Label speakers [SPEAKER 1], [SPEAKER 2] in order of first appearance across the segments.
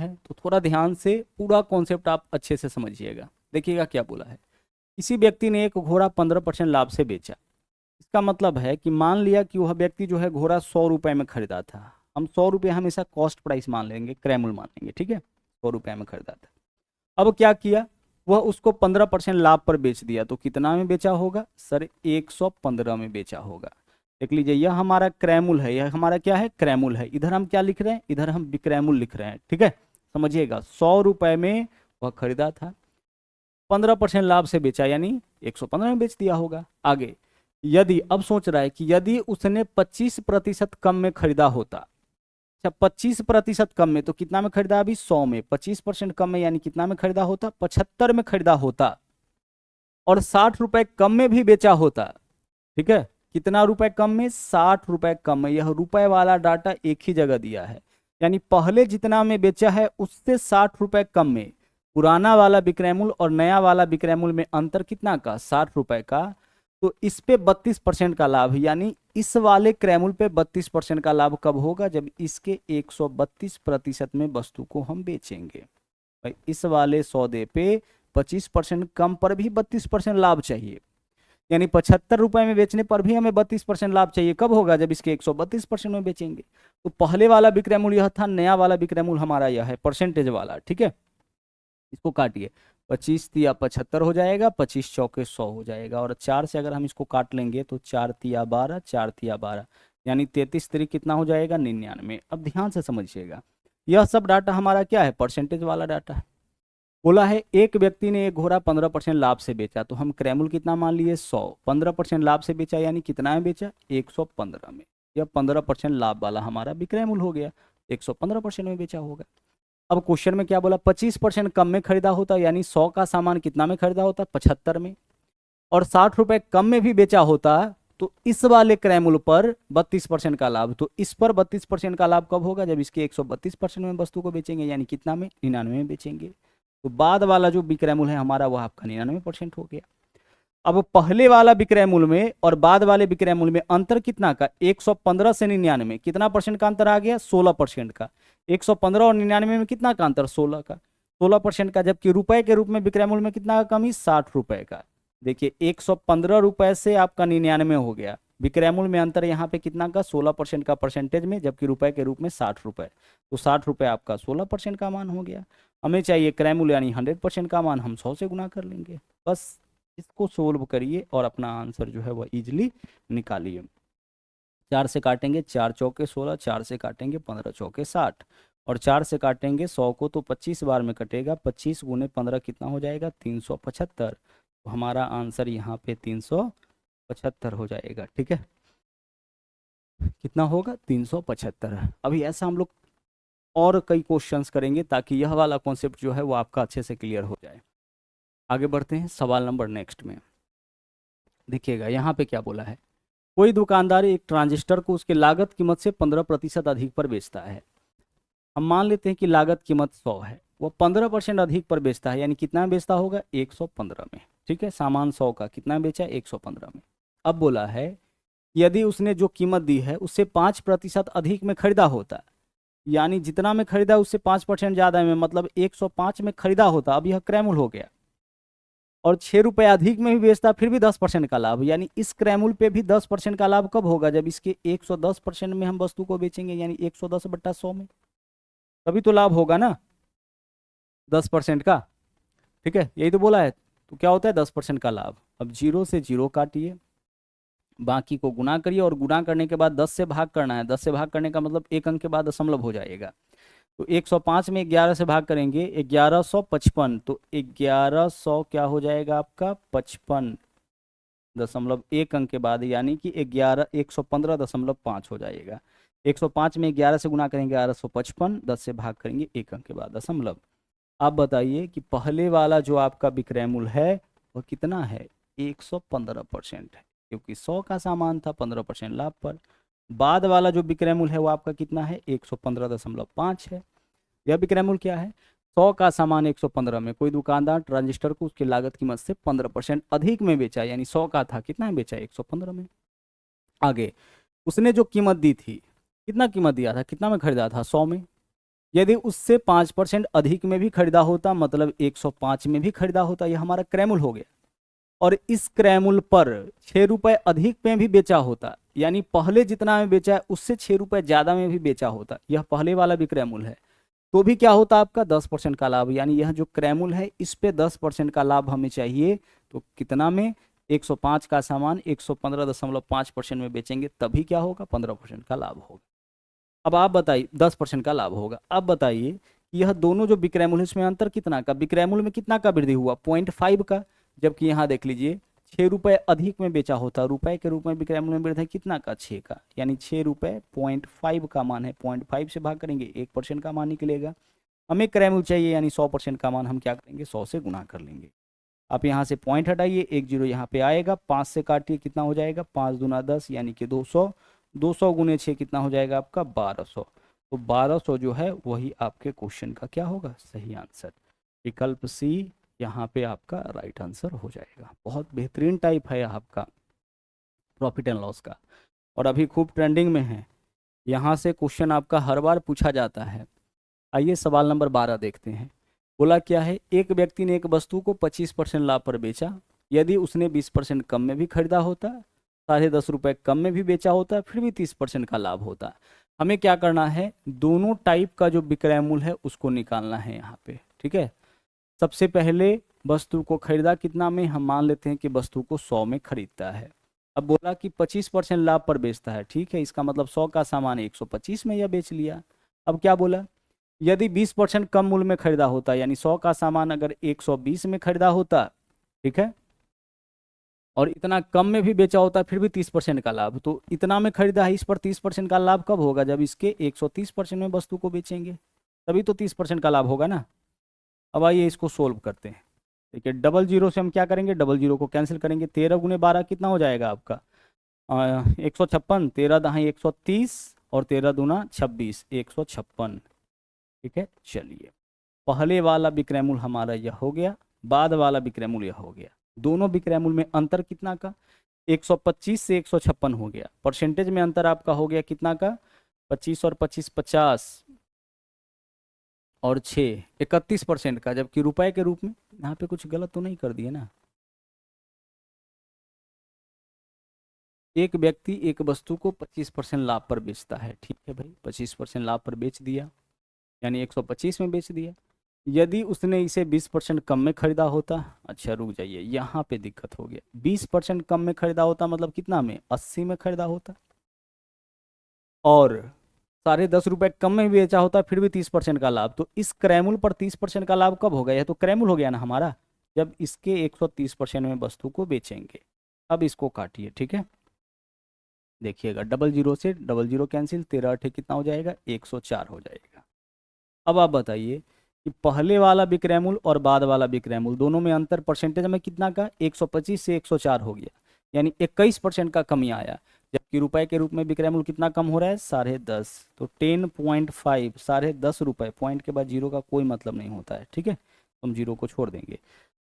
[SPEAKER 1] है, तो थोड़ा ध्यान से पूरा कॉन्सेप्ट आप अच्छे से समझिएगा। देखिएगा क्या बोला है। किसी व्यक्ति ने एक घोड़ा 15% लाभ से बेचा। इसका मतलब है कि मान लिया कि वह व्यक्ति जो है घोड़ा 100 रुपये में खरीदा था। हम 100 रुपये हमेशा कॉस्ट प्राइस मान लेंगे, क्रैमुल मान लेंगे, ठीक है। 100 रुपये में खरीदा था। अब क्या किया, वह उसको 15% लाभ पर बेच दिया। तो कितना में बेचा होगा सर? 115 में बेचा होगा। देख लीजिए, यह हमारा क्रैमुल है, यह हमारा क्या है? क्रैमुल है। इधर हम क्या लिख रहे हैं? इधर हम विक्रैमुल लिख रहे हैं, ठीक है। समझिएगा, 100 रुपये में वह खरीदा था, 15% लाभ से बेचा, यानी 115 में बेच दिया होगा। आगे यदि, अब सोच रहा है कि यदि उसने 25% कम में खरीदा होता। अच्छा, 25% कम में तो कितना में खरीदा? अभी 100 में। 25% कम में यानी कितना में खरीदा होता? 75 में खरीदा होता। और 60 रुपए कम में भी बेचा होता, ठीक है। कितना रुपए कम में? 60 रुपए कम में। यह रुपए वाला डाटा एक ही जगह दिया है, यानी पहले जितना में बेचा है उससे 60 रुपए कम में। पुराना वाला विक्रयमूल्य और नया वाला विक्रयमूल्य में अंतर कितना का? 60 रुपए का। तो इस पे 32% का लाभ, यानी इस वाले क्रयमूल्य पे 32% का लाभ कब होगा? जब इसके 132% में वस्तु को हम बेचेंगे। भाई इस वाले सौदे पे 25% कम पर भी 32% लाभ चाहिए, यानी 75 रुपए में बेचने पर भी हमें 32% लाभ चाहिए। कब होगा? जब इसके 132% में बेचेंगे। तो पहले वाला विक्रय मूल्य यह था, नया वाला विक्रय मूल्य हमारा यह है, परसेंटेज वाला, ठीक है। इसको काटिए, 25 तिया 75 हो जाएगा, 25 चौके 100 हो जाएगा। और 4 से अगर हम इसको काट लेंगे तो 4 तिया 12, 4 तिया 12, यानी 33 तिरिक कितना हो जाएगा? 99। अब ध्यान से समझिएगा, यह सब डाटा हमारा क्या है? परसेंटेज वाला डाटा है। बोला है एक व्यक्ति ने एक घोड़ा 15% लाभ से बेचा, तो हम क्रैमुल कितना मान लिए? 100। 15% लाभ से बेचा यानी कितना में बेचा? 115 में। यह 15% लाभ वाला हमारा विक्रयमूल्य हो गया, 115% में बेचा होगा। अब क्वेश्चन में क्या बोला? 25% कम में खरीदा होता, यानी 100 का सामान कितना में खरीदा होता? 75 में। और 60 रुपए कम में भी बेचा होता, तो इस वाले क्रयमूल्य पर 32% का लाभ। तो इस पर 32% का लाभ कब होगा? जब इसके 132% में वस्तु को बेचेंगे, यानी कितना में? 99 में बेचेंगे। तो बाद वाला जो विक्रय मूल्य है हमारा वह आपका 99% हो गया। अब पहले वाला विक्रय मूल्य में और बाद वाले विक्रय मूल्य में अंतर कितना का? 115 से 99 कितना परसेंट का अंतर आ गया? 16% का। 115 और 99 में कितना का अंतर? 16 का, 16% का। जबकि रुपए के रूप में विक्रय मूल्य में कितना का कमी? 60 रुपए का। देखिए 115 रुपए से आपका 99 हो गया। विक्रय मूल्य में अंतर यहाँ पे कितना का? 16% का परसेंटेज में, जबकि रुपए के रूप में 60 रुपए। तो 60 रुपए आपका 16% का मान हो गया। हमें चाहिए क्रय मूल्य यानी 100% का मान, हम 100 से गुना कर लेंगे। बस इसको सोल्व करिए और अपना आंसर जो है वह इजिली निकालिए। 4 से काटेंगे 4 चौके 16, 4 से काटेंगे 15 चौके 60, और 4 से काटेंगे 100 को तो 25 बार में कटेगा। 25 गुने 15 कितना हो जाएगा? 375। तो हमारा आंसर यहाँ पे 375 हो जाएगा, ठीक है। कितना होगा? 375। अभी ऐसा हम लोग और कई क्वेश्चंस करेंगे ताकि यह वाला कॉन्सेप्ट जो है वो आपका अच्छे से क्लियर हो जाए। आगे बढ़ते हैं सवाल नंबर नेक्स्ट में। देखिएगा यहाँ पे क्या बोला है। कोई दुकानदार एक ट्रांजिस्टर को उसके लागत कीमत से 15% अधिक पर बेचता है। हम मान लेते हैं कि लागत कीमत 100 है, वो 15% अधिक पर बेचता है, यानी कितना में बेचता होगा? 115 में, ठीक है। सामान 100 का कितना में बेचा? 115 में। अब बोला है यदि उसने जो कीमत दी है उससे 5% अधिक में खरीदा होता, यानी जितना में खरीदा उससे 5% ज्यादा में, मतलब 105 में खरीदा होता। अब यह क्रैमुल हो गया। और 6 रुपए अधिक में भी बेचता, फिर भी 10% का लाभ, यानी इस क्रैमुल पे भी 10% का लाभ कब होगा? जब इसके 110% में हम वस्तु को बेचेंगे, यानी 110/100 में, तभी तो लाभ होगा ना 10% का, ठीक है। यही तो बोला है। तो क्या होता है? 10% का लाभ। अब 0 से 0 काटिए, बाकी को गुना करिए, और गुना करने के बाद 10 से भाग करना है। 10 से भाग करने का मतलब एक अंक के बाद दशमलव हो जाएगा। तो 105 में 11 से भाग करेंगे, 1155। तो 1100 क्या हो जाएगा आपका? 55 दशमलव एक अंक के बाद, यानी कि 115.5 हो जाएगा। 105 में 11 से गुना करेंगे 1155, 10 से भाग करेंगे एक अंक के बाद दशमलव। आप बताइए कि पहले वाला जो आपका विक्रय मूल्य है वह कितना है? 115% है, क्योंकि 100 का सामान था 15% लाभ पर। बाद वाला जो विक्रय मूल्य है वो आपका कितना है? 115.5 है। यह विक्रय मूल्य क्या है? 100 का सामान 115 में, कोई दुकानदार ट्रांजिस्टर को उसकी लागत कीमत से 15% अधिक में बेचा, यानी 100 का था, कितना में बेचा? 115 में। आगे उसने जो कीमत दी थी, कितना कीमत दिया था? कितना में खरीदा था? 100 में। यदि उससे 5% अधिक में भी खरीदा होता, मतलब 105 में भी खरीदा होता, यह हमारा क्रैमुल हो गया, और इस क्रैमुल पर 6 रुपए अधिक में भी बेचा होता, यानी पहले जितना में बेचा है उससे 6 रुपए ज़्यादा में भी बेचा होता, यह पहले वाला भी क्रैमुल है, तो भी क्या होता आपका 10% का लाभ। यानी यह जो क्रैमुल है इस पे 10% का लाभ हमें चाहिए, तो कितना में 105 का सामान 115.5% में बेचेंगे, तभी क्या होगा 15% का लाभ होगा। अब आप बताइए 10% का लाभ होगा। अब बताइए यह दोनों जो विक्रयमूल्य है इसमें अंतर कितना का, विक्रयमूल्य में कितना का वृद्धि हुआ 0.5 का, जबकि यहाँ देख लीजिए 6 रुपए अधिक में बेचा होता, रुपए के रूप में विक्रयमूल्य में वृद्धि कितना का 6 का, यानी 6 रुपए 0.5 का मान है, 0.5 से भाग करेंगे 1% का मान निकलेगा। हमें क्रयमूल्य चाहिए यानी 100% का मान हम क्या करेंगे 100 से गुना कर लेंगे। आप यहाँ से पॉइंट हटाइए, 1 जीरो यहाँ पे आएगा, 5 से काटिए कितना हो जाएगा 5 दूना 10 यानी कि 200, 200 गुने 6 कितना हो जाएगा आपका 1200, तो 1200 जो है वही आपके क्वेश्चन का क्या होगा सही आंसर। विकल्प सी यहाँ पे आपका राइट आंसर हो जाएगा। बहुत बेहतरीन टाइप है आपका प्रॉफिट एंड लॉस का, और अभी खूब ट्रेंडिंग में है, यहाँ से क्वेश्चन आपका हर बार पूछा जाता है। आइए सवाल नंबर 12 देखते हैं। बोला क्या है, एक व्यक्ति ने एक वस्तु को 25% लाभ पर बेचा, यदि उसने 20% कम में भी खरीदा होता, 10.5 रुपए कम में भी बेचा होता, फिर भी 30% का लाभ होता। हमें क्या करना है, दोनों टाइप का जो विक्रय मूल्य है उसको निकालना है यहाँ पे, ठीक है। सबसे पहले वस्तु को खरीदा कितना में, हम मान लेते हैं कि वस्तु को 100 में खरीदता है। अब बोला कि 25% लाभ पर बेचता है, ठीक है, इसका मतलब 100 का सामान 125 में यह बेच लिया। अब क्या बोला, यदि 20% कम मूल्य में खरीदा होता, यानी 100 का सामान अगर 120 में खरीदा होता, ठीक है, और इतना कम में भी बेचा होता फिर भी 30% का लाभ, तो इतना में खरीदा है इस पर 30% का लाभ कब होगा, जब इसके 130% में वस्तु को बेचेंगे, तभी तो 30% का लाभ होगा ना। अब आइए इसको सोल्व करते हैं। देखिए डबल जीरो से हम क्या करेंगे, डबल जीरो को कैंसिल करेंगे, 13 गुने 12 कितना हो जाएगा आपका 156, 13 दहाई 130 और 13 दूना 26, 156, ठीक है। चलिए पहले वाला विक्रय मूल्य हमारा यह हो गया, बाद वाला विक्रय मूल्य यह हो गया, दोनों विक्रय मूल्य में अंतर कितना का 125 से 156 हो गया। परसेंटेज में अंतर आपका हो गया कितना का 25 और 25 50 और 6 31% का, जबकि रुपए के रूप में यहाँ पे कुछ गलत तो नहीं कर दिए ना। एक व्यक्ति एक वस्तु को 25% लाभ पर बेचता है, ठीक है भाई, 25% लाभ पर बेच दिया, यानी 125 में बेच दिया। यदि उसने इसे 20% कम में खरीदा होता, अच्छा रुक जाइए यहाँ पे दिक्कत हो गया, 20% कम में खरीदा होता मतलब कितना में 80 में खरीदा होता, और 10.5 रुपए कम में बेचा होता फिर भी 30% का लाभ, तो इस क्रैमुल पर 30% का लाभ कब होगा, यह तो क्रैमुल हो गया ना हमारा, जब इसके 130% में वस्तु को बेचेंगे। अब इसको काटिए, ठीक है, देखिएगा डबल जीरो से डबल जीरो कैंसिल, 13 अठे कितना हो जाएगा 104 हो जाएगा। अब आप बताइए कि पहले वाला विक्रय मूल्य और बाद वाला विक्रय मूल्य दोनों में अंतर परसेंटेज में कितना का 125 से 104 हो गया, यानी 21% का कमी आया, जबकि रुपए के रूप में विक्रय मूल्य कितना कम हो रहा है 10.5, तो 10.5 10.5 रुपए, पॉइंट के बाद जीरो का कोई मतलब नहीं होता है, ठीक है, हम जीरो को छोड़ देंगे।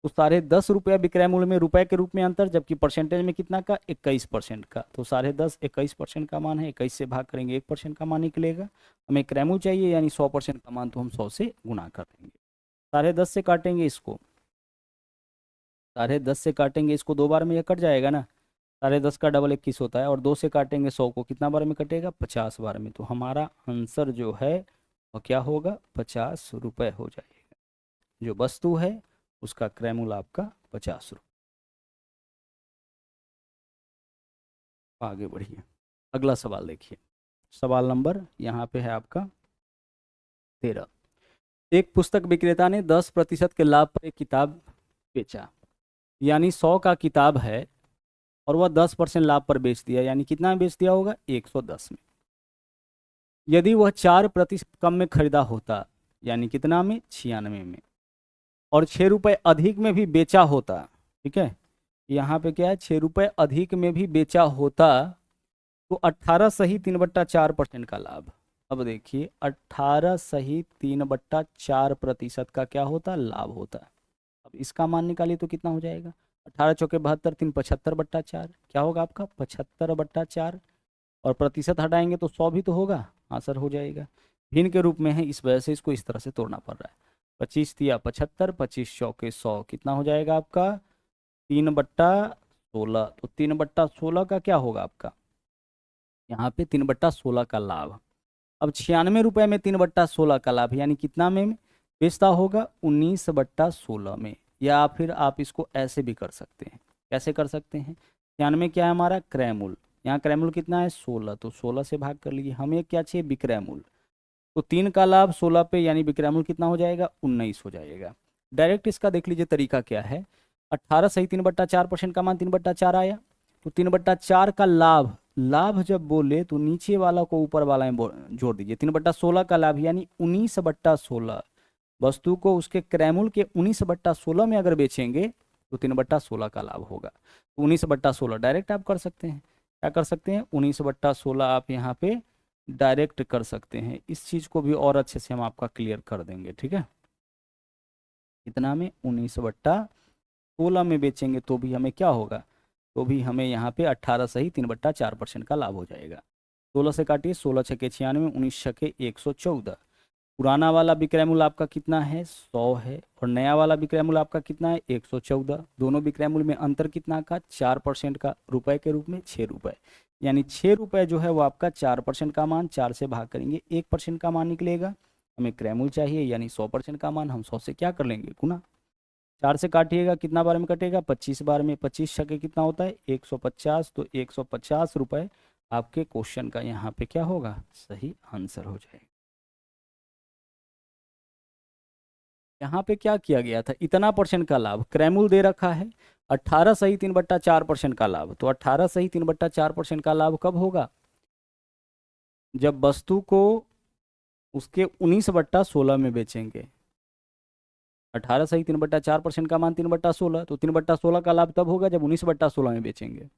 [SPEAKER 1] तो 10.5 रुपया विक्रय मूल्य में रुपए के रूप में अंतर, जबकि परसेंटेज में कितना का 21% का, तो 10.5 21% का मान है, 21 से भाग करेंगे 1% का मान निकलेगा। हमें क्रय मूल्य चाहिए यानी 100% का मान, तो हम 100 से गुना कर देंगे। 10.5 से काटेंगे इसको, 10.5 से काटेंगे इसको, 2 बार में यह कट जाएगा ना, 10.5 का डबल 21 होता है, और 2 से काटेंगे 100 को कितना बार में कटेगा 50 बार में, तो हमारा आंसर जो है वो क्या होगा 50 रुपये हो जाएगा। जो वस्तु है उसका क्रय मूल्य आपका 50 रुपये। आगे बढ़िए, अगला सवाल देखिए, सवाल नंबर यहाँ पे है आपका 13। एक पुस्तक विक्रेता ने 10% के लाभ पर एक किताब बेचा, यानी 100 का किताब है और वह 10% लाभ पर बेच दिया, यानी कितना में बेच दिया होगा 110 में। यदि वह 4% कम में खरीदा होता, यानी कितना में 96 में, और 6 रुपये अधिक में भी बेचा होता, ठीक है, यहाँ पे क्या है 6 रुपये अधिक में भी बेचा होता, तो 18 सही 3/4% का लाभ। अब देखिए 18 सही 3/4% का क्या होता लाभ होता। अब इसका मान निकालिए तो कितना हो जाएगा 18 चौके 72, 3 75/4, क्या होगा आपका 75/4, और प्रतिशत हटाएंगे तो 100 भी तो होगा, हाँ सर हो जाएगा। भिन्न के रूप में है, इस वजह से इसको इस तरह से तोड़ना पड़ रहा है। 25 तिया 75, 25 चौके 100, कितना हो जाएगा आपका 3/16। तो 3/16 का क्या होगा आपका यहाँ पे 3/16 का लाभ। अब 96 रुपये में 3/16 का लाभ यानी कितना में बेचता होगा 19/16 में। या फिर आप इसको ऐसे भी कर सकते हैं, कैसे कर सकते हैं, 96 क्या है हमारा क्रय मूल्य, यहाँ क्रय मूल्य कितना है 16, तो 16 से भाग कर लीजिए। हमें क्या चाहिए विक्रय मूल्य, तो 3 का लाभ 16 पे यानी विक्रय मूल्य कितना हो जाएगा 19 हो जाएगा। डायरेक्ट इसका देख लीजिए तरीका क्या है, 18 सही 3/4% का मान 3/4 आया, तो 3/4 का लाभ, लाभ जब बोले तो नीचे वाला को ऊपर वाला में जोड़ दीजिए। 3/16 का लाभ यानी 19/16, वस्तु को उसके क्रय मूल्य के 19/16 में अगर बेचेंगे तो 3/16 का लाभ होगा। तो 19/16 डायरेक्ट आप कर सकते हैं, क्या कर सकते हैं 19/16 आप यहाँ पे डायरेक्ट कर सकते हैं। इस चीज़ को भी और अच्छे से हम आपका क्लियर कर देंगे, ठीक है। इतना में 19/16 में बेचेंगे तो भी हमें क्या होगा, तो भी हमें यहाँ पे 18 सही 3/4% का लाभ हो जाएगा। 16 से काटिए, 16 छके 96, 19 छके 114। पुराना वाला विक्रय मूल्य आपका कितना है 100 है, और नया वाला विक्रय मूल्य आपका कितना है 114। दोनों विक्रय मूल्य में अंतर कितना का 4% का, रुपए के रूप में 6 रुपए, यानी 6 रुपए जो है वो आपका 4% का मान 4 से भाग करेंगे 1% का मान निकलेगा। हमें क्रय मूल्य चाहिए यानी 100% का मान, हम 100 से क्या कर लेंगे गुना, 4 से काटिएगा कितना बार में कटेगा 25 बार में, 25 छके कितना होता है 150, तो 150 रुपए आपके क्वेश्चन का यहाँ पे क्या होगा सही आंसर हो जाएगा। यहाँ पे क्या किया गया था, इतना परसेंट का लाभ, क्रय मूल्य दे रखा है 18 सही 3/4% का लाभ, तो 18 सही 3/4% का लाभ कब होगा, जब वस्तु को उसके 19/16 में बेचेंगे। 18 सही 3/4% का मान 3/16, तो 3/16 का लाभ तब होगा जब 19/16 में बेचेंगे।